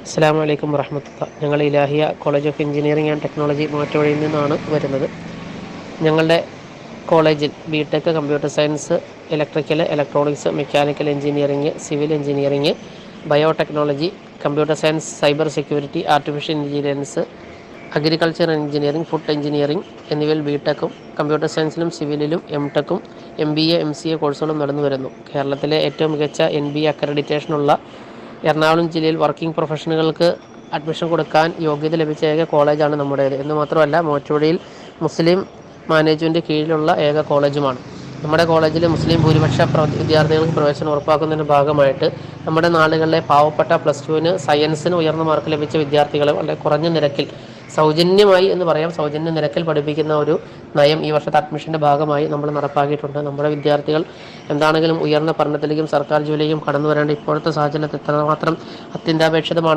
അസ്സലാമു അലൈക്കും വറഹ്മത്തുള്ളാഹി. ഞങ്ങൾ Ilahia college of engineering and technology മൂവാറ്റുപുഴയിൽ നിന്നാണ് വരുന്നത്. ഞങ്ങളുടെ കോളേജിൽ BTech computer science, electrical, electronics, mechanical engineering, civil engineering, biotechnology, computer science, cyber security, artificial intelligence, agriculture engineering, food engineering എന്നിവയിൽ ബിടെക്കും, കമ്പ്യൂട്ടർ സയൻസിലും സിവിലിലും എംടെക്കും, MBA, MCA കോഴ്സുകളും നടന്നു വരുന്നു. കേരളത്തിലെ ഏറ്റവും മികച്ച NBA അക്രഡിറ്റേഷനുള്ള എറണാകുളം ജില്ലയിൽ വർക്കിംഗ് പ്രൊഫഷണലുകൾക്ക് അഡ്മിഷൻ കൊടുക്കാൻ യോഗ്യത ലഭിച്ച ഏക കോളേജാണ് നമ്മുടേത്. എന്ന് മാത്രമല്ല, മൂവാറ്റുപുഴയിൽ മുസ്ലിം മാനേജ്മെൻറ്റ് കീഴിലുള്ള ഏക കോളേജുമാണ്. നമ്മുടെ കോളേജിൽ മുസ്ലിം ഭൂരിപക്ഷ വിദ്യാർത്ഥികൾക്ക് പ്രവേശനം ഉറപ്പാക്കുന്നതിൻ്റെ ഭാഗമായിട്ട് നമ്മുടെ നാടുകളിലെ പാവപ്പെട്ട +2-ന് സയൻസിന് ഉയർന്ന മാർക്ക് ലഭിച്ച വിദ്യാർത്ഥികളെ വളരെ കുറഞ്ഞ നിരക്കിൽ, സൗജന്യമായി എന്ന് പറയാം, സൗജന്യ നിരക്കിൽ പഠിപ്പിക്കുന്ന ഒരു നയം ഈ വർഷത്തെ അഡ്മിഷൻ്റെ ഭാഗമായി നമ്മൾ നടപ്പാക്കിയിട്ടുണ്ട്. നമ്മുടെ വിദ്യാർത്ഥികൾ എന്താണെങ്കിലും ഉയർന്ന പഠനത്തിലേക്കും സർക്കാർ ജോലിയിലേക്കും കടന്നു വരേണ്ട ഇപ്പോഴത്തെ സാഹചര്യത്തിൽ എത്രമാത്രം അത്യന്താപേക്ഷിതമാണ്